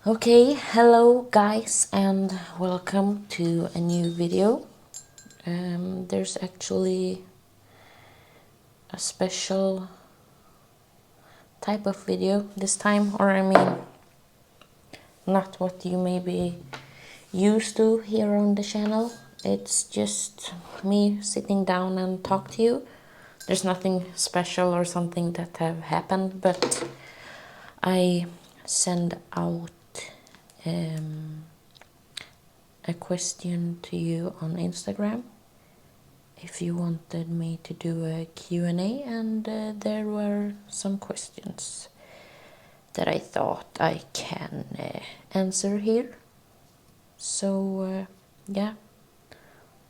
Okay, hello guys and welcome to a new video. There's actually a special type of video this time, or I mean not what you may be used to here on the channel. It's just me sitting down and talk to you. There's nothing special or something that have happened, but I send out a question to you on Instagram if you wanted me to do a Q&A, and there were some questions that I thought I can answer here. So yeah,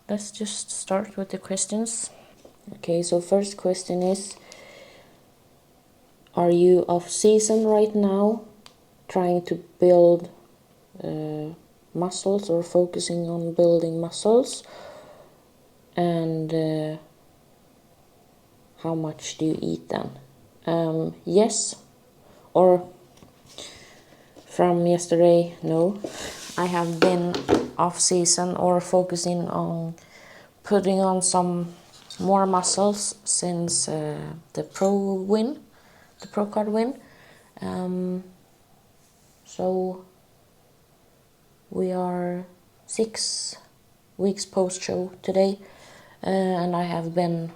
let's just start with the questions. Okay, so first question is, are you off season right now, trying to build muscles or focusing on building muscles? And how much do you eat then? Yes, or from yesterday, no. I have been off season or focusing on putting on some more muscles since the pro card win. So we are 6 weeks post show today, and I have been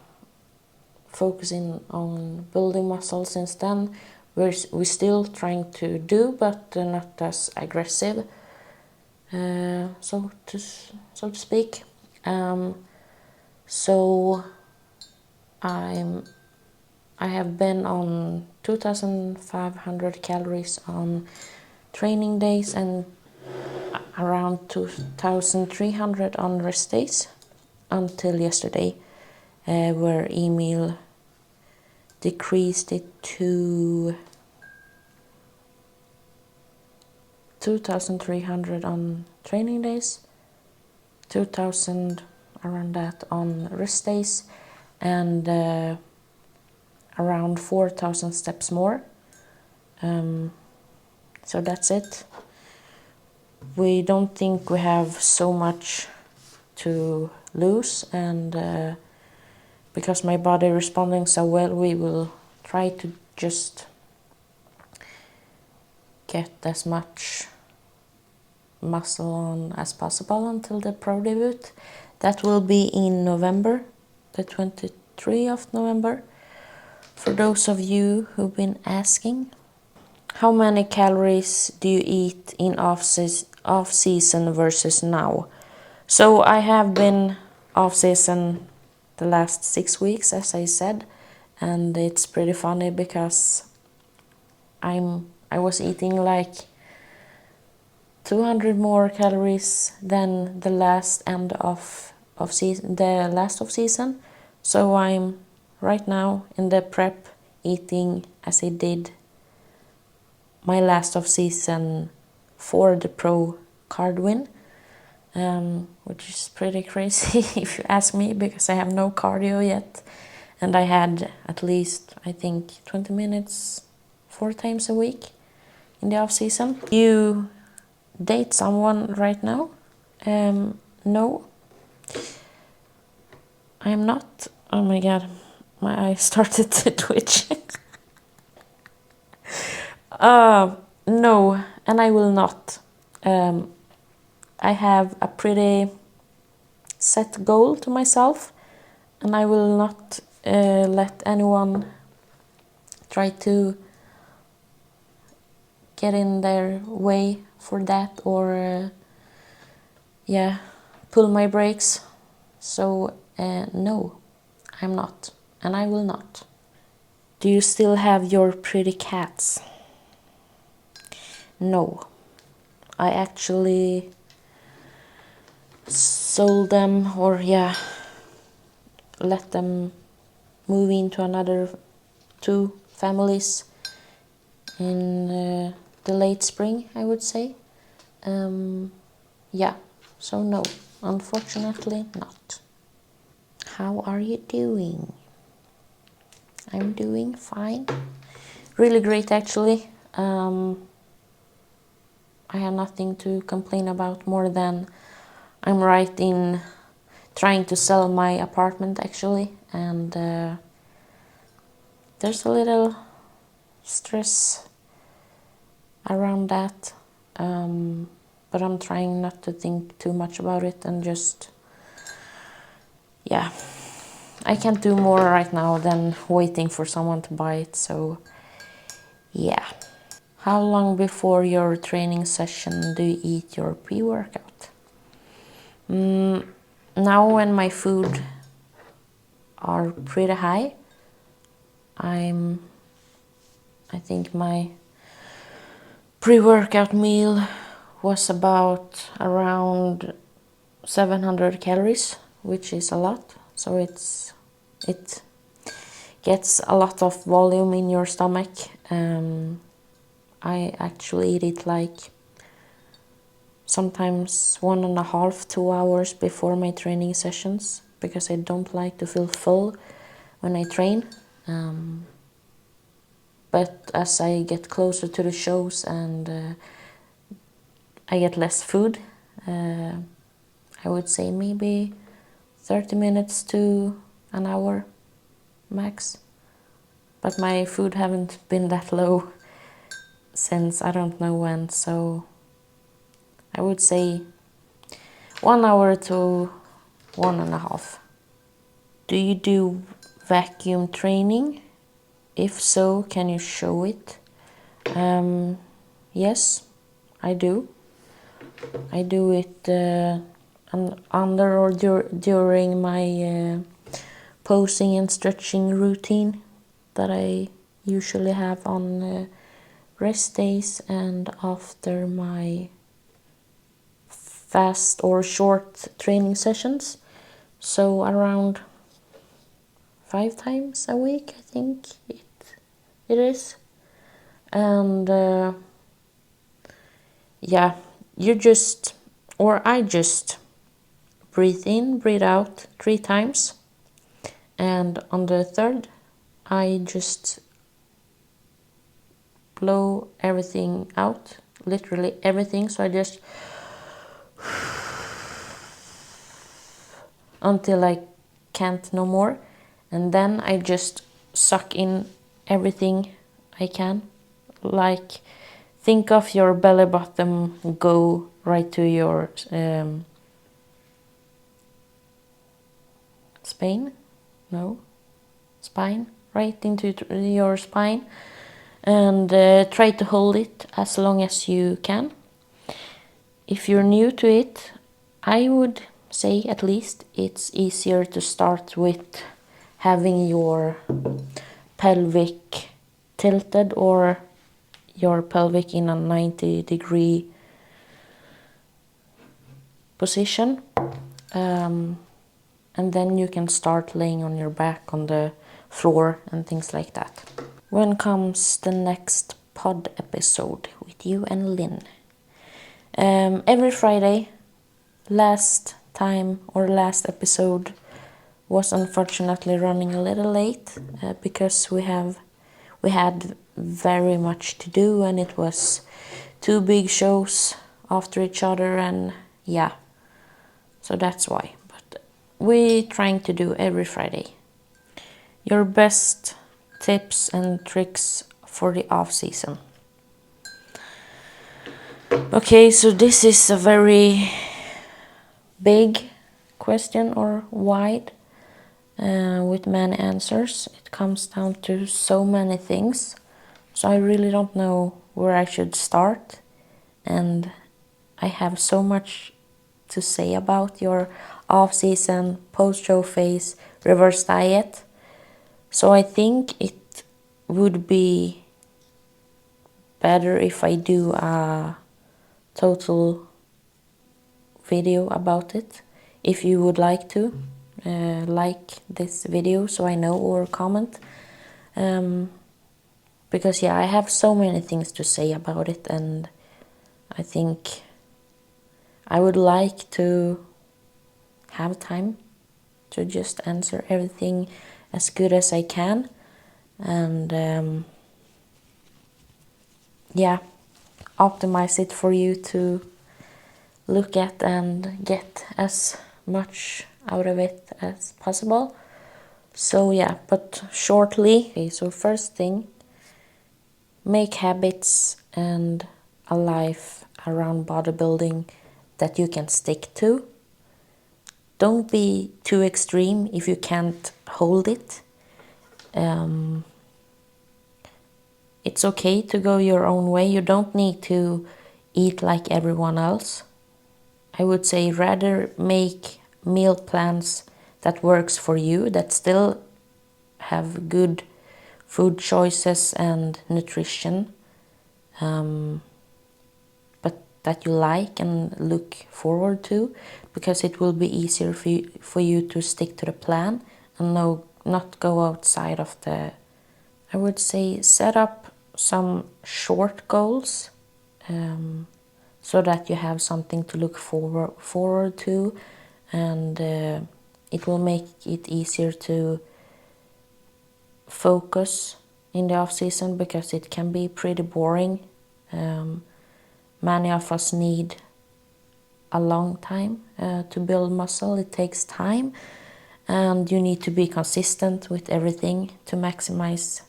focusing on building muscle since then. We're still trying to do, but not as aggressive, so to speak. So I have been on 2,500 calories on training days and around 2,300 on rest days until yesterday, where Emil decreased it to 2,300 on training days, 2,000 around that on rest days, and around 4,000 steps more. So that's it. We don't think we have so much to lose, and because my body responding so well, we will try to just get as much muscle on as possible until the pro debut. That will be in November, the 23rd of November, for those of you who've been asking. How many calories do you eat in off season versus now? So I have been off season the last 6 weeks, as I said, and it's pretty funny because I was eating like 200 more calories than the last end of season, the last of season. So I'm right now in the prep eating as I did my last of season for the pro card win, which is pretty crazy if you ask me, because I have no cardio yet, and I had at least, I think, 20 minutes 4 times a week in the off season. You date someone right now? No, I am not. Oh my god, my eyes started to twitch. No, and I will not. I have a pretty set goal to myself, and I will not let anyone try to get in their way for that, or pull my brakes. So no, I'm not, and I will not. Do you still have your pretty cats? No, I actually sold them, or let them move into another 2 families in the late spring, I would say. So no, unfortunately not. How are you doing? I'm doing fine. Really great, actually. I I have nothing to complain about more than I'm right in trying to sell my apartment actually, and there's a little stress around that, but I'm trying not to think too much about it and just, yeah, I can't do more right now than waiting for someone to buy it, so yeah. How long before your training session do you eat your pre-workout? Now when my food are pretty high, I think my pre-workout meal was about around 700 calories, which is a lot. So it gets a lot of volume in your stomach. I actually eat it like sometimes 1.5, 2 hours before my training sessions, because I don't like to feel full when I train. But as I get closer to the shows and I get less food, I would say maybe 30 minutes to an hour max. But my food haven't been that low since I don't know when, so I would say 1 hour to 1.5. Do you do vacuum training? If so, can you show it? Yes, I do. I do it under or during my posing and stretching routine that I usually have on rest days and after my fast or short training sessions. So around 5 times a week, I think it is. And yeah, I just breathe in, breathe out 3 times. And on the third, I just blow everything out, literally everything. So I just until I can't no more, and then I just suck in everything I can. Like, think of your belly button go right to your spine, right into your spine, and try to hold it as long as you can. If you're new to it, I would say at least it's easier to start with having your pelvic tilted or your pelvic in a 90-degree position, and then you can start laying on your back on the floor and things like that. When comes the next pod episode with you and Lynn? Every Friday. Last episode was unfortunately running a little late because we had very much to do, and it was 2 big shows after each other, and yeah, so that's why. But we're trying to do every Friday. Your best tips and tricks for the off season. Okay, so this is a very big question, or wide, with many answers. It comes down to so many things, so I really don't know where I should start, and I have so much to say about your off-season, post-show phase, reverse diet. So I think it would be better if I do a total video about it. If you would like to like this video so I know, or comment, because yeah, I have so many things to say about it, and I think I would like to have time to just answer everything as good as I can, and yeah, optimize it for you to look at and get as much out of it as possible. So yeah, but shortly, okay, so first thing, make habits and a life around bodybuilding that you can stick to. Don't be too extreme if you can't hold it. It's okay to go your own way. You don't need to eat like everyone else. I would say rather make meal plans that works for you, that still have good food choices and nutrition, but that you like and look forward to, because it will be easier for you to stick to the plan and not go outside of the. I would say set up some short goals, so that you have something to look forward to, and it will make it easier to focus in the off season, because it can be pretty boring. Many of us need a long time to build muscle. It takes time, and you need to be consistent with everything to maximize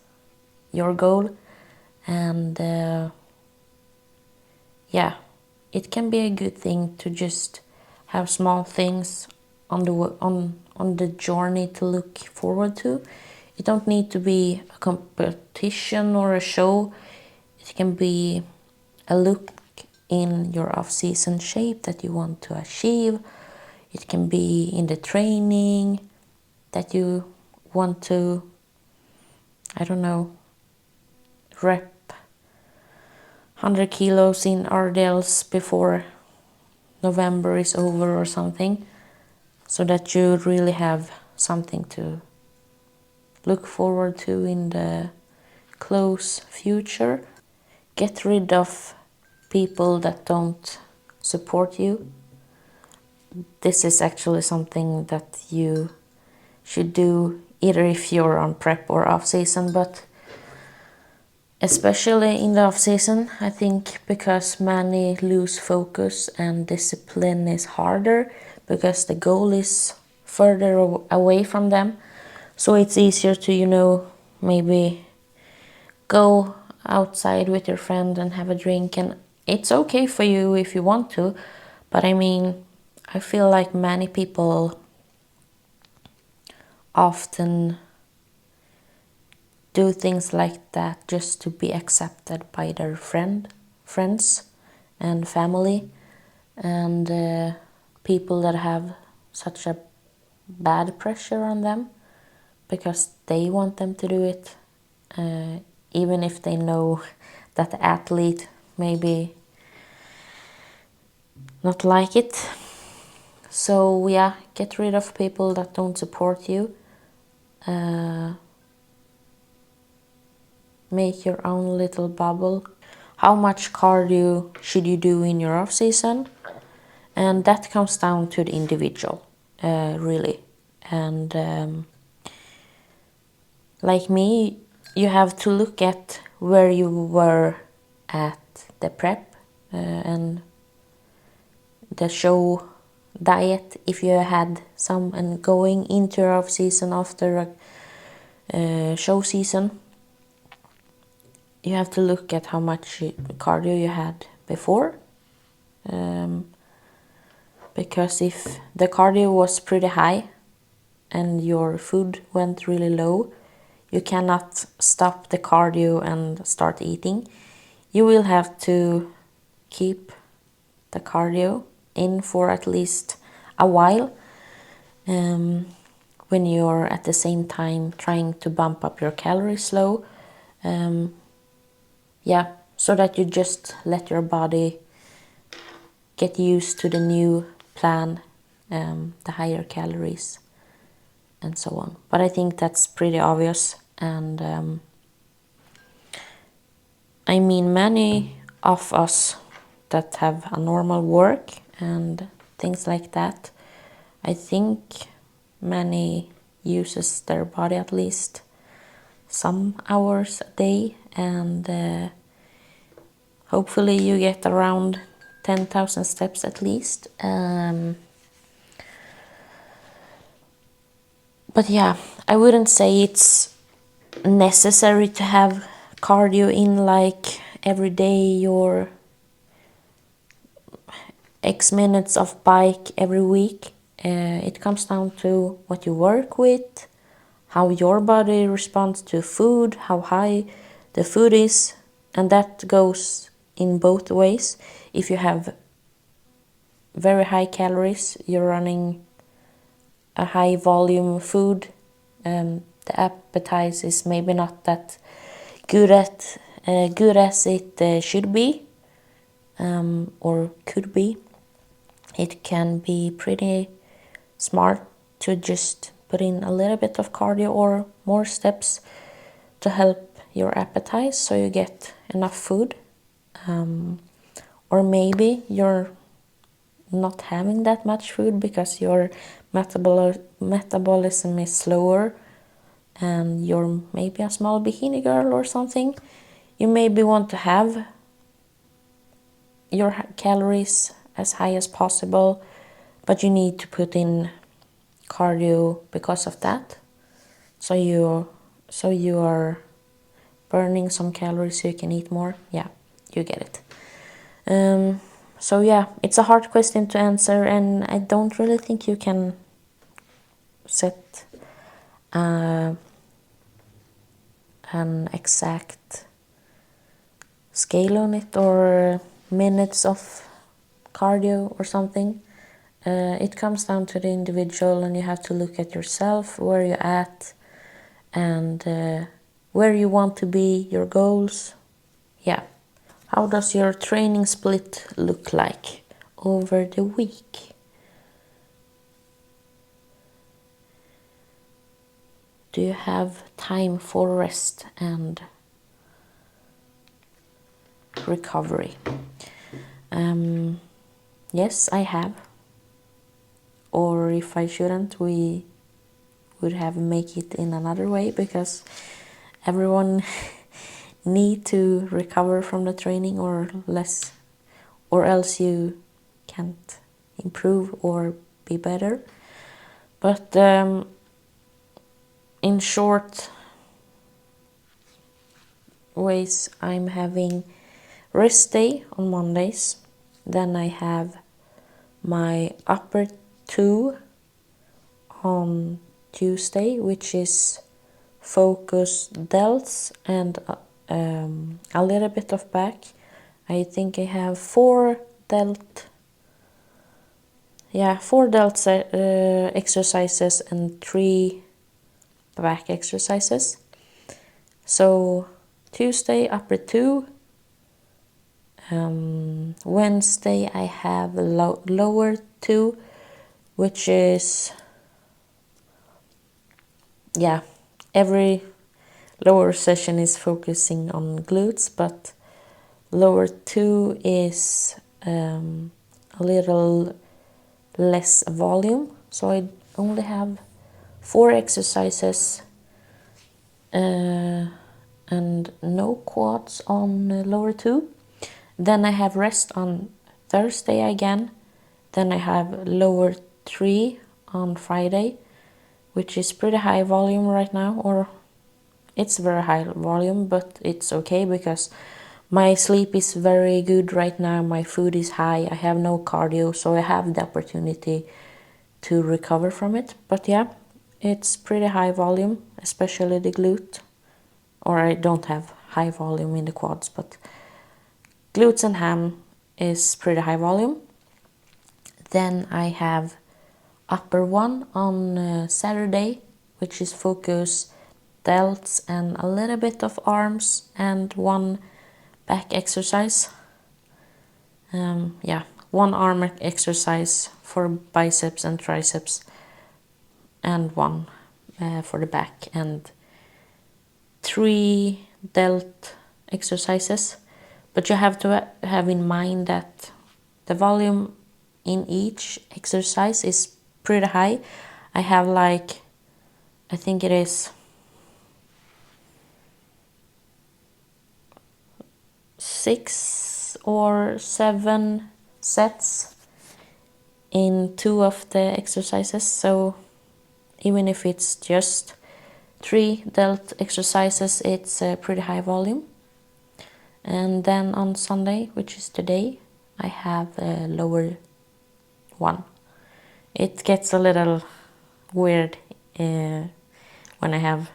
your goal. And yeah, it can be a good thing to just have small things on the journey to look forward to. It don't need to be a competition or a show. It can be a look in your off-season shape that you want to achieve. It can be in the training that you want to, I don't know, rep 100 kilos in RDLs before November is over or something, so that you really have something to look forward to in the close future. Get rid of people that don't support you. This is actually something that you should do either if you're on prep or off season, but especially in the off season, I think, because many lose focus and discipline is harder because the goal is further away from them. So it's easier to, maybe go outside with your friend and have a drink, and it's okay for you if you want to, but I mean, I feel like many people often do things like that just to be accepted by their friends and family, and people that have such a bad pressure on them because they want them to do it, even if they know that the athlete maybe not like it. So yeah, get rid of people that don't support you. Make your own little bubble. How much cardio should you do in your off season? And that comes down to the individual, really. And like me, you have to look at where you were at the prep and the show diet, if you had some, and going into your off season after a show season. You have to look at how much cardio you had before, because if the cardio was pretty high and your food went really low, you cannot stop the cardio and start eating. You will have to keep the cardio in for at least a while, when you're at the same time trying to bump up your calories slow. Yeah, so that you just let your body get used to the new plan, the higher calories and so on. But I think that's pretty obvious, and I mean, many of us that have a normal work and things like that, I think many uses their body at least some hours a day, and Hopefully you get around 10,000 steps at least. But yeah, I wouldn't say it's necessary to have cardio in like every day, your X minutes of bike every week. It comes down to what you work with, how your body responds to food, how high the food is, and that goes in both ways. If you have very high calories, you're running a high volume food, the appetite is maybe not that good as it should be, or could be. It can be pretty smart to just put in a little bit of cardio or more steps to help your appetite so you get enough food. Or maybe you're not having that much food because your metabolism is slower and you're maybe a small bikini girl or something. You maybe want to have your calories as high as possible, but you need to put in cardio because of that. So you are burning some calories so you can eat more. Yeah, you get it. So yeah, it's a hard question to answer, and I don't really think you can set an exact scale on it or minutes of cardio or something. It comes down to the individual, and you have to look at yourself, where you're at, and where you want to be, your goals. Yeah. How does your training split look like over the week? Do you have time for rest and recovery? Yes, I have. Or if I shouldn't, we would have make it in another way, because everyone need to recover from the training or less, or else you can't improve or be better. But in short ways, I'm having rest day on Mondays, then I have my upper two on Tuesday, which is focus delts and a little bit of back. I think I have four delt exercises and 3 back exercises. So Tuesday upper 2, Wednesday I have lower 2, which is, yeah, every lower session is focusing on glutes, but lower 2 is a little less volume, so I only have 4 exercises and no quads on lower 2. Then I have rest on Thursday again. Then I have lower 3 on Friday, which is pretty high volume right now, or it's very high volume, but it's okay because my sleep is very good right now, my food is high, I have no cardio, so I have the opportunity to recover from it. But yeah, it's pretty high volume, especially the glute, or I don't have high volume in the quads, but glutes and ham is pretty high volume. Then I have upper 1 on Saturday, which is focus delts and a little bit of arms and 1 back exercise. 1 arm exercise for biceps and triceps and 1 for the back, and 3 delt exercises. But you have to have in mind that the volume in each exercise is pretty high. I have like, I think it is 6 or 7 sets in 2 of the exercises, so even if it's just 3 delt exercises, it's a pretty high volume. And then on Sunday, which is today, I have a lower 1. It gets a little weird when I have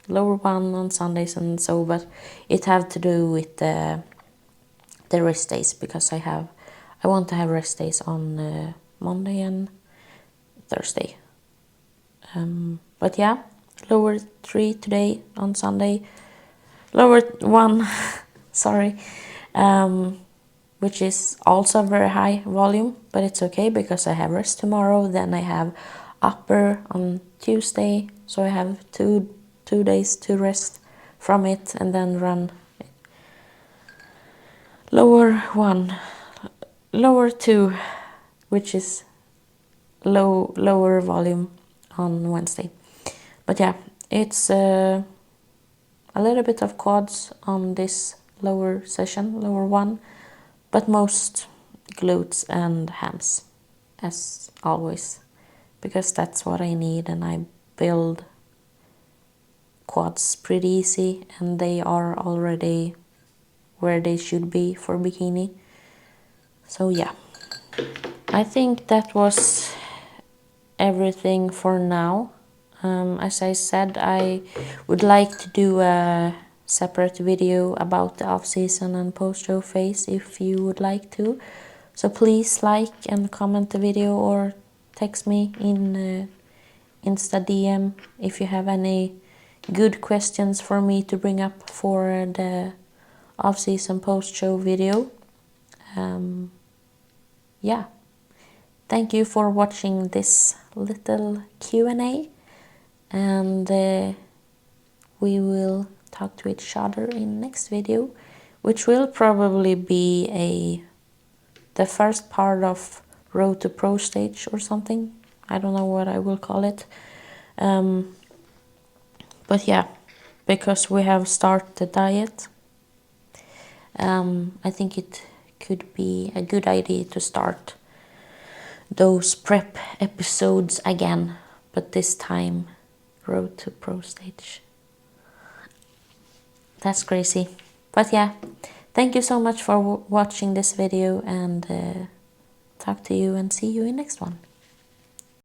lower 1 on Sundays and so, but it have to do with the rest days, because I want to have rest days on Monday and Thursday. But yeah, lower 3 today on Sunday, lower 1 sorry, which is also very high volume, but it's okay because I have rest tomorrow. Then I have upper on Tuesday, so I have two days to rest from it, and then run lower 1, lower 2, which is lower volume on Wednesday. But yeah, it's a little bit of quads on this lower session, lower 1, but most glutes and hams, as always, because that's what I need, and I build quads pretty easy, and they are already where they should be for bikini. So yeah, I think that was everything for now. As I said, I would like to do a separate video about the off-season and post-show phase if you would like to. So please like and comment the video or text me in Insta DM if you have any good questions for me to bring up for the off-season post-show video. Yeah, thank you for watching this little Q&A, and we will talk to each other in next video, which will probably be the first part of Road to Pro stage or something. I don't know what I will call it. But yeah, because we have started the diet, I think it could be a good idea to start those prep episodes again, but this time Road to Pro stage. That's crazy. But yeah, thank you so much for watching this video, and talk to you and see you in next one.